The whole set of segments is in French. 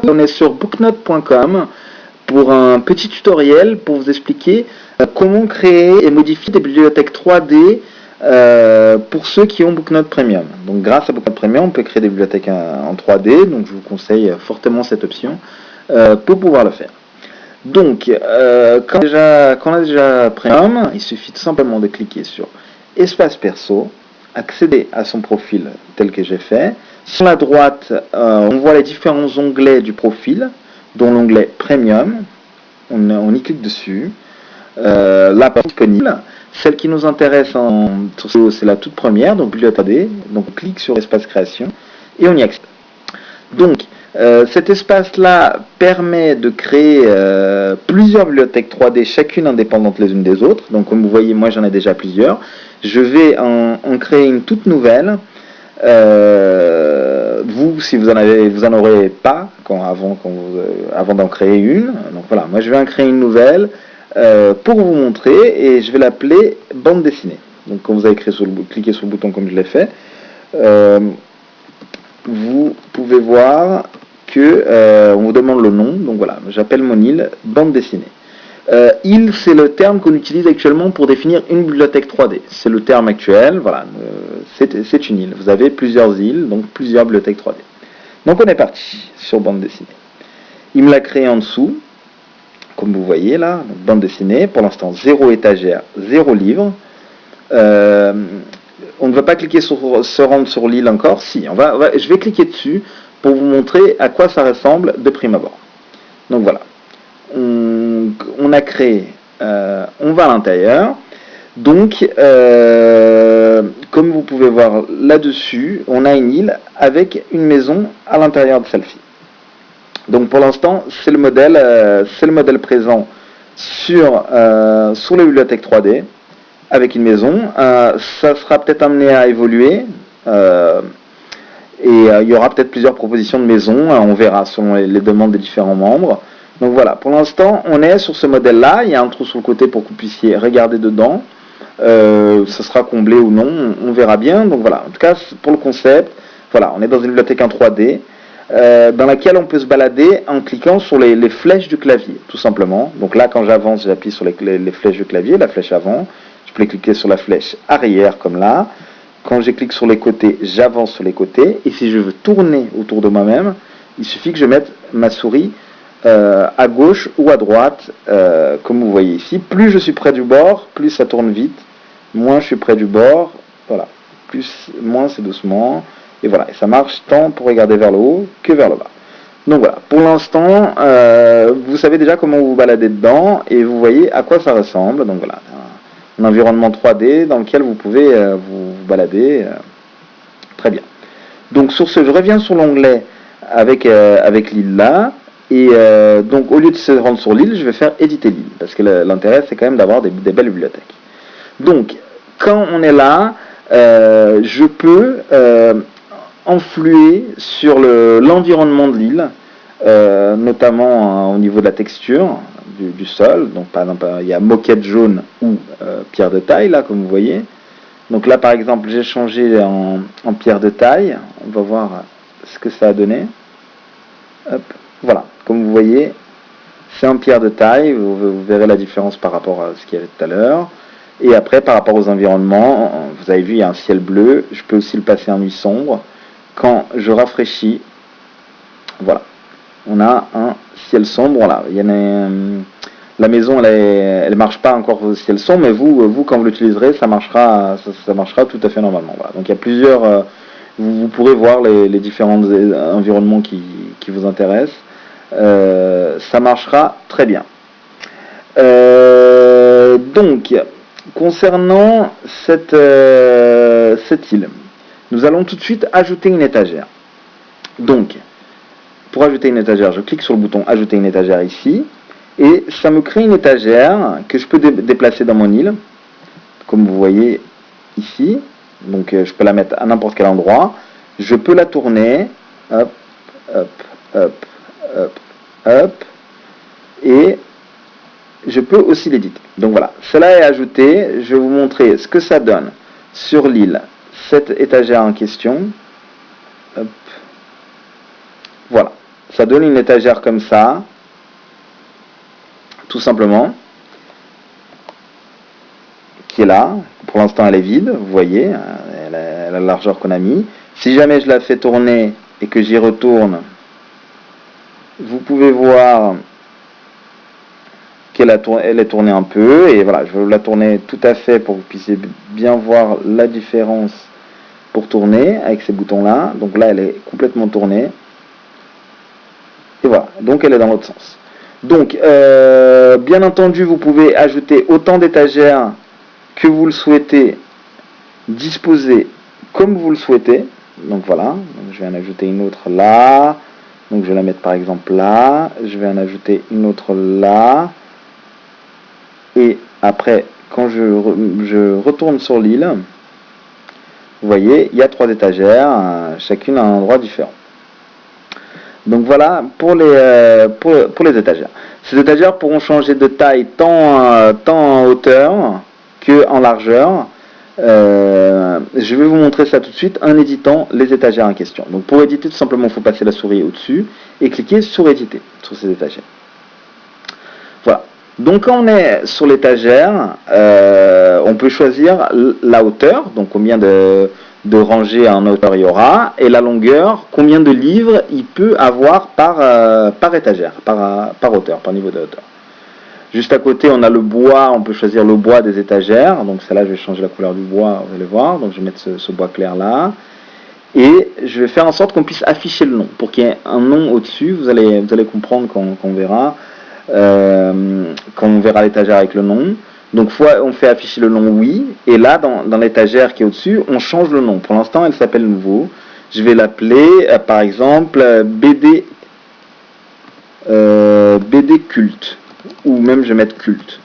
On est sur booknote.com pour un petit tutoriel pour vous expliquer comment créer et modifier des bibliothèques 3D pour ceux qui ont Booknote Premium. Donc grâce à Booknote Premium, on peut créer des bibliothèques en 3D, donc je vous conseille fortement cette option pour pouvoir le faire. Donc, quand on a déjà Premium, il suffit tout simplement de cliquer sur Espace Perso, accéder à son profil tel que j'ai fait. Sur la droite, on voit les différents onglets du profil, dont l'onglet Premium. On y clique dessus. La page disponible. Celle qui nous intéresse, c'est la toute première, donc Bibliothèque 3D. Donc, on clique sur Espace Création et on y accède. Donc, cet espace-là permet de créer plusieurs bibliothèques 3D, chacune indépendante les unes des autres. Donc, comme vous voyez, moi j'en ai déjà plusieurs. Je vais en créer une toute nouvelle. Vous, si vous en aurez pas avant d'en créer une. Donc voilà, moi je vais en créer une nouvelle pour vous montrer et je vais l'appeler bande dessinée. Donc, quand vous avez cliqué sur le bouton comme je l'ai fait, vous pouvez voir que on vous demande le nom. Donc voilà, j'appelle mon île bande dessinée. Île, c'est le terme qu'on utilise actuellement pour définir une bibliothèque 3D. C'est le terme actuel, voilà, c'est une île. Vous avez plusieurs îles, donc plusieurs bibliothèques 3D. Donc on est parti sur bande dessinée. Il me l'a créé en dessous, comme vous voyez là, donc bande dessinée, pour l'instant 0 étagère, 0 livre. On ne va pas cliquer sur se rendre sur l'île encore, si, je vais cliquer dessus pour vous montrer à quoi ça ressemble de prime abord. Donc voilà. On a créé, on va à l'intérieur, donc comme vous pouvez voir là-dessus, on a une île avec une maison à l'intérieur de celle-ci. Donc pour l'instant, c'est le modèle présent sur les bibliothèques 3D avec une maison. Ça sera peut-être amené à évoluer et il y aura peut-être plusieurs propositions de maisons, on verra selon les demandes des différents membres. Donc voilà, pour l'instant, on est sur ce modèle-là. Il y a un trou sur le côté pour que vous puissiez regarder dedans. Ça sera comblé ou non, on verra bien. Donc voilà, en tout cas, pour le concept, voilà, on est dans une bibliothèque en 3D dans laquelle on peut se balader en cliquant sur les flèches du clavier, tout simplement. Donc là, quand j'avance, j'appuie sur les flèches du clavier, la flèche avant. Je peux cliquer sur la flèche arrière, comme là. Quand je clique sur les côtés, j'avance sur les côtés. Et si je veux tourner autour de moi-même, il suffit que je mette ma souris à gauche ou à droite, comme vous voyez ici. Plus je suis près du bord, plus ça tourne vite. Moins je suis près du bord, voilà. Moins c'est doucement. Et voilà, et ça marche tant pour regarder vers le haut que vers le bas. Donc voilà, pour l'instant, vous savez déjà comment vous baladez dedans et vous voyez à quoi ça ressemble. Donc voilà, un environnement 3D dans lequel vous pouvez vous balader. Très bien. Donc sur ce, je reviens sur l'onglet avec l'île là. Et donc au lieu de se rendre sur l'île, je vais faire éditer l'île. Parce que l'intérêt, c'est quand même d'avoir des belles bibliothèques. Donc, quand on est là, je peux influer sur l'environnement de l'île, notamment au niveau de la texture du sol. Donc par exemple, il y a moquette jaune ou pierre de taille, là, comme vous voyez. Donc là, par exemple, j'ai changé en pierre de taille. On va voir ce que ça a donné. Hop, voilà, comme vous voyez, c'est en pierre de taille. Vous verrez la différence par rapport à ce qu'il y avait tout à l'heure. Et après, par rapport aux environnements, vous avez vu, il y a un ciel bleu. Je peux aussi le passer en nuit sombre. Quand je rafraîchis, voilà, on a un ciel sombre. Voilà, il y en a, la maison, elle marche pas encore au ciel sombre, mais vous quand vous l'utiliserez, ça marchera tout à fait normalement. Voilà. Donc il y a plusieurs, vous pourrez voir les différents environnements qui vous intéressent. Ça marchera très bien. Donc, concernant cette île, nous allons tout de suite ajouter une étagère. Donc, pour ajouter une étagère, je clique sur le bouton ajouter une étagère ici, et ça me crée une étagère que je peux déplacer dans mon île, comme vous voyez ici. Donc, je peux la mettre à n'importe quel endroit. Je peux la tourner, hop, hop, hop, hop, hop, et je peux aussi l'éditer. Donc voilà, cela est ajouté. Je vais vous montrer ce que ça donne sur l'île, cette étagère en question. Hop. Voilà, ça donne une étagère comme ça, tout simplement, qui est là. Pour l'instant, elle est vide, vous voyez, elle a la largeur qu'on a mis. Si jamais je la fais tourner et que j'y retourne, vous pouvez voir qu'elle est tournée un peu, et voilà, je vais la tourner tout à fait pour que vous puissiez bien voir la différence pour tourner avec ces boutons là. Donc là elle est complètement tournée, et voilà, donc elle est dans l'autre sens. Donc bien entendu vous pouvez ajouter autant d'étagères que vous le souhaitez, disposer comme vous le souhaitez. Donc voilà, donc je vais en ajouter une autre là, donc je vais la mettre par exemple là, je vais en ajouter une autre là, et après quand je retourne sur l'île, vous voyez, il y a 3 étagères, chacune à un endroit différent. Donc voilà pour les étagères. Ces étagères pourront changer de taille tant en hauteur que en largeur. Je vais vous montrer ça tout de suite en éditant les étagères en question. Donc pour éditer, tout simplement, il faut passer la souris au-dessus et cliquer sur éditer sur ces étagères. Voilà. Donc quand on est sur l'étagère, on peut choisir la hauteur, donc combien de rangées en hauteur il y aura, et la longueur, combien de livres il peut avoir par étagère, par hauteur, par niveau de hauteur. Juste à côté, on a le bois, on peut choisir le bois des étagères, donc celle-là je vais changer la couleur du bois, vous allez voir, donc je vais mettre ce bois clair là, et je vais faire en sorte qu'on puisse afficher le nom, pour qu'il y ait un nom au-dessus, vous allez comprendre quand on verra. Quand on verra l'étagère avec le nom. Donc on fait afficher le nom oui, et là dans l'étagère qui est au-dessus, on change le nom. Pour l'instant elle s'appelle nouveau. Je vais l'appeler par exemple BD culte, ou même je vais mettre culte.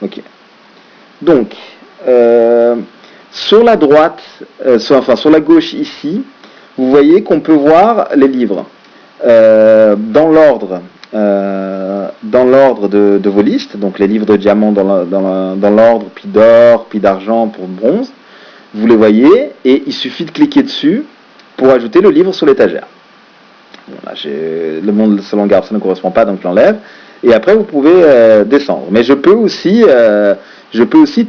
Ok. Donc sur la droite, sur la gauche ici, vous voyez qu'on peut voir les livres dans l'ordre de vos listes, donc les livres de diamant dans l'ordre, puis d'or, puis d'argent pour bronze, vous les voyez, et il suffit de cliquer dessus pour ajouter le livre sur l'étagère. Bon, là, le monde selon Garb, ça ne correspond pas, donc je l'enlève, et après vous pouvez descendre. Mais je peux aussi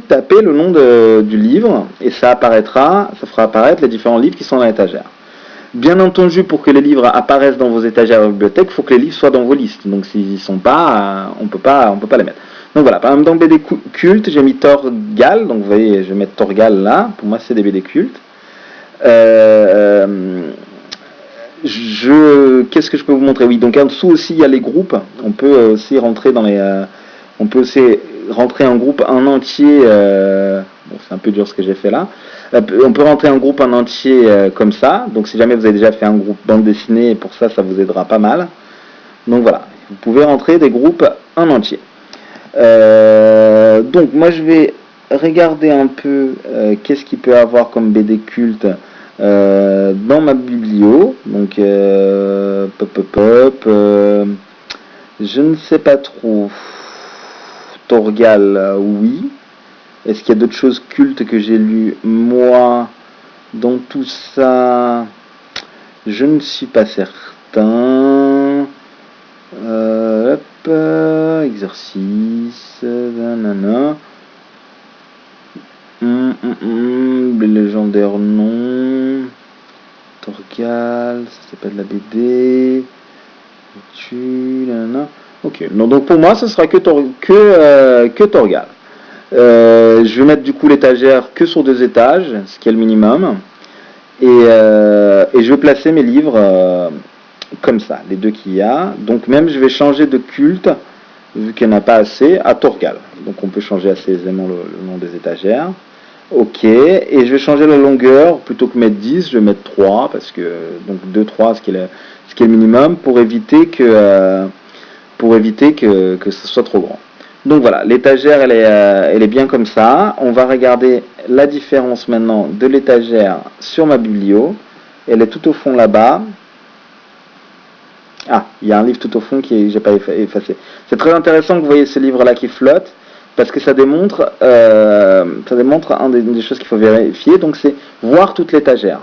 taper le nom du livre, et ça fera apparaître les différents livres qui sont dans l'étagère. Bien entendu, pour que les livres apparaissent dans vos étagères de bibliothèque, il faut que les livres soient dans vos listes. Donc s'ils n'y sont pas, on peut pas les mettre. Donc voilà, par exemple dans BD culte, j'ai mis Torgal, donc vous voyez, je vais mettre Torgal là, pour moi c'est des BD cultes. Qu'est-ce que je peux vous montrer? Oui, donc en dessous aussi il y a les groupes, on peut aussi rentrer un groupe en entier, bon c'est un peu dur ce que j'ai fait là, on peut rentrer un groupe en entier comme ça, donc si jamais vous avez déjà fait un groupe bande dessinée, pour ça vous aidera pas mal. Donc voilà, vous pouvez rentrer des groupes en entier. Donc moi je vais regarder un peu qu'est-ce qu'il peut avoir comme BD culte dans ma biblio. Donc je ne sais pas trop. Torgal, oui. Est-ce qu'il y a d'autres choses cultes que j'ai lues moi dans tout ça? Je ne suis pas certain. Exercice, nanana. Les légendaires non. Torgal, ça s'appelle la BD. Nanana. Ok, donc pour moi ce sera que Torgal. Je vais mettre du coup l'étagère que sur 2 étages, ce qui est le minimum. Et je vais placer mes livres comme ça, les 2 qu'il y a. Donc même je vais changer de culte, vu qu'il n'y en a pas assez, à Torgal. Donc on peut changer assez aisément le nom des étagères. Ok, et je vais changer la longueur, plutôt que mettre 10, je vais mettre 3, parce que, donc 2, 3, ce qui est le minimum, pour éviter que ce soit trop grand. Donc voilà, l'étagère elle est bien comme ça. On va regarder la différence maintenant de l'étagère sur ma biblio. Elle est tout au fond là-bas. Ah, il y a un livre tout au fond que j'ai pas effacé. C'est très intéressant que vous voyez ce livre-là qui flotte, parce que ça démontre des choses qu'il faut vérifier. Donc c'est voir toute l'étagère.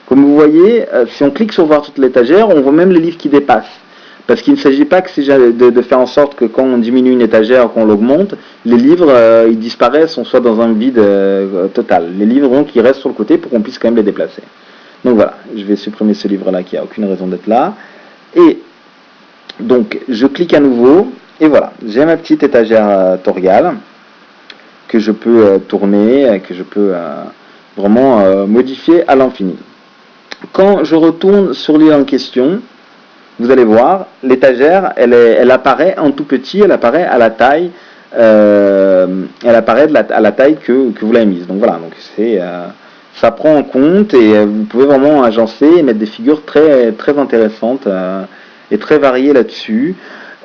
Comme vous voyez, si on clique sur voir toute l'étagère, on voit même les livres qui dépassent. Parce qu'il ne s'agit pas que de faire en sorte que quand on diminue une étagère, qu'on l'augmente, les livres, ils disparaissent, on soit dans un vide total. Les livres, donc, ils restent sur le côté pour qu'on puisse quand même les déplacer. Donc voilà, je vais supprimer ce livre-là qui n'a aucune raison d'être là. Et donc, je clique à nouveau, et voilà, j'ai ma petite étagère Torial que je peux tourner, que je peux vraiment modifier à l'infini. Quand je retourne sur l'île en question, vous allez voir, l'étagère, elle apparaît en tout petit, elle apparaît à la taille, elle apparaît à la taille que vous l'avez mise. Donc voilà, donc ça prend en compte et vous pouvez vraiment agencer et mettre des figures très, très intéressantes et très variées là-dessus.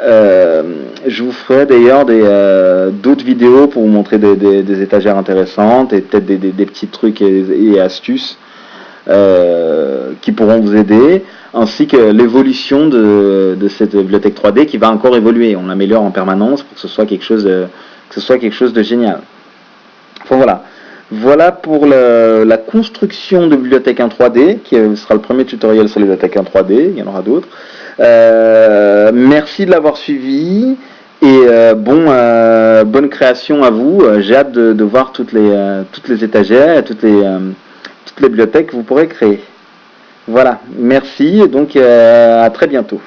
Je vous ferai d'ailleurs d'autres vidéos pour vous montrer des étagères intéressantes et peut-être des petits trucs et astuces qui pourront vous aider, ainsi que l'évolution de cette bibliothèque 3D qui va encore évoluer. On l'améliore en permanence pour que ce soit quelque chose de génial. Enfin voilà. Voilà pour la construction de bibliothèque en 3D, qui sera le premier tutoriel sur les bibliothèques en 3D, il y en aura d'autres. Merci de l'avoir suivi et bonne création à vous. J'ai hâte de voir toutes les étagères et toutes les bibliothèques que vous pourrez créer. Voilà, merci et donc à très bientôt.